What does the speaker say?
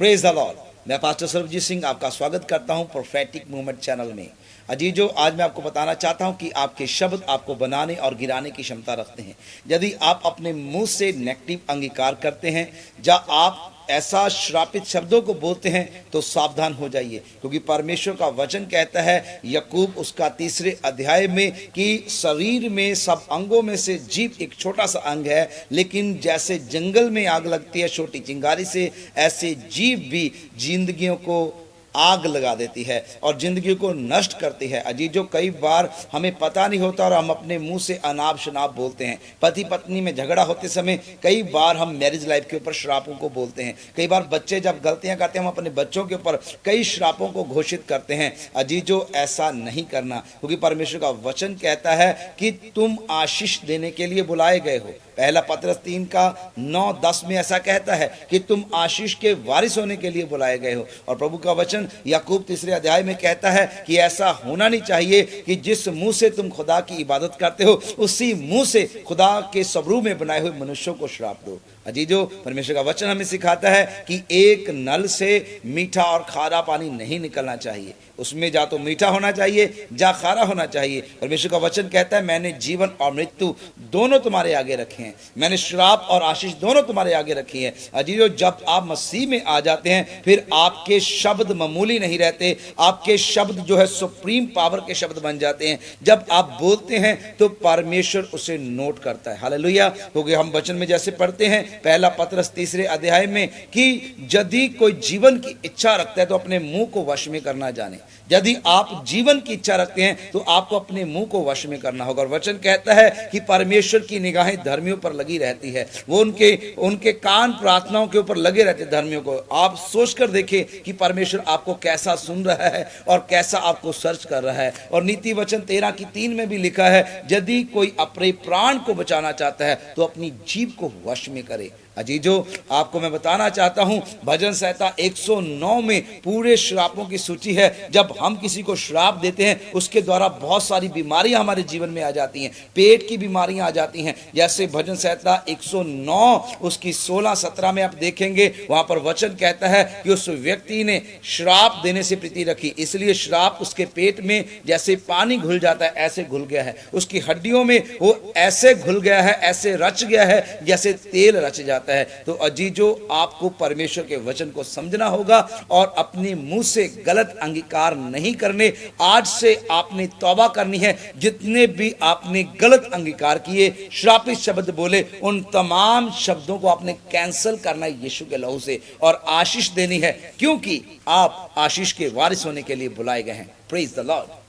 Praise the Lord. मैं pastor Sarvjeet Singh आपका स्वागत करता हूं प्रोफेटिक मूवमेंट चैनल में। अजीजों, आज मैं आपको बताना चाहता हूं कि आपके शब्द आपको बनाने और गिराने की क्षमता रखते हैं। यदि आप अपने मुंह से नेगेटिव अंगीकार करते हैं या आप ऐसा श्रापित शब्दों को बोलते हैं तो सावधान हो जाइए, क्योंकि परमेश्वर का वचन कहता है याकूब उसका 3 अध्याय में कि शरीर में सब अंगों में से जीभ एक छोटा सा अंग है, लेकिन जैसे जंगल में आग लगती है छोटी चिंगारी से, ऐसे जीभ भी जिंदगियों को आग लगा देती है और जिंदगी को नष्ट करती है। अजीजों, कई बार हमें पता नहीं होता और हम अपने मुंह से अनाप शनाप बोलते हैं। पति पत्नी में झगड़ा होते समय कई बार हम मैरिज लाइफ के ऊपर श्रापों को बोलते हैं। कई बार बच्चे जब गलतियां करते हैं हम अपने बच्चों के ऊपर कई श्रापों को घोषित करते हैं। अजीजों, ऐसा नहीं करना, क्योंकि परमेश्वर का वचन कहता है कि तुम आशीष देने के लिए बुलाए गए हो। पहला पतरस 3:9-10 में ऐसा कहता है कि तुम आशीष के वारिस होने के लिए बुलाए गए हो। और प्रभु का वचन याकूब 3 अध्याय में कहता है कि ऐसा होना नहीं चाहिए कि जिस मुंह से तुम खुदा की इबादत करते हो उसी मुंह से खुदा के स्वरूप में बनाए हुए मनुष्यों को श्राप दो। अजीजों, परमेश्वर का वचन हमें सिखाता है कि एक नल से मीठा और खारा पानी नहीं निकलना चाहिए। उसमें जा तो मीठा होना चाहिए या खारा होना चाहिए। परमेश्वर का वचन कहता है मैंने जीवन और मृत्यु दोनों तुम्हारे आगे रखे हैं, मैंने श्राप और आशीष दोनों तुम्हारे आगे रखी है। अजीजों, जब आप मसीह में आ जाते हैं फिर आपके शब्द मामूली नहीं रहते, आपके शब्द जो है सुप्रीम पावर के शब्द बन जाते हैं। जब आप बोलते हैं तो परमेश्वर उसे नोट करता है। हालेलुया। क्योंकि हम वचन में जैसे पढ़ते हैं पहला पतरस 3 अध्याय में कि यदि कोई जीवन की इच्छा रखता है तो अपने मुंह को वश में करना जाने। यदि आप जीवन की इच्छा रखते हैं तो आपको अपने मुंह को वश में करना होगा। और वचन कहता है कि परमेश्वर की निगाहें धर्मियों पर लगी रहती है, वो उनके कान प्रार्थनाओं के ऊपर लगे रहते धर्मियों को। आप सोचकर देखें कि परमेश्वर आपको कैसा सुन रहा है और कैसा आपको सर्च कर रहा है। और नीति वचन 13:3 में भी लिखा है यदि कोई अपने प्राण को बचाना चाहता है तो अपनी जीभ को वश में करे। अजीजों, आपको मैं बताना चाहता हूं भजन संहिता 109 में पूरे श्रापों की सूची है। जब हम किसी को श्राप देते हैं उसके द्वारा बहुत सारी बीमारियां हमारे जीवन में आ जाती हैं, पेट की बीमारियां आ जाती हैं। जैसे भजन संहिता 109 उसकी 16-17 में आप देखेंगे, वहां पर वचन कहता है कि उस व्यक्ति ने श्राप देने से प्रीति रखी, इसलिए श्राप उसके पेट में जैसे पानी घुल जाता है ऐसे घुल गया है, उसकी हड्डियों में वो ऐसे घुल गया है, ऐसे रच गया है जैसे तेल रच जाता है। तो अजीजों, आपको परमेश्वर के वचन को समझना होगा और अपने मुंह से गलत अंगीकार नहीं करने। आज से आपने तौबा करनी है। जितने भी आपने गलत अंगीकार किए, श्रापित शब्द बोले, उन तमाम शब्दों को आपने कैंसिल करना है यीशु के लहू से और आशीष देनी है, क्योंकि आप आशीष के वारिस होने के लिए बुलाए गए हैं। Praise the Lord.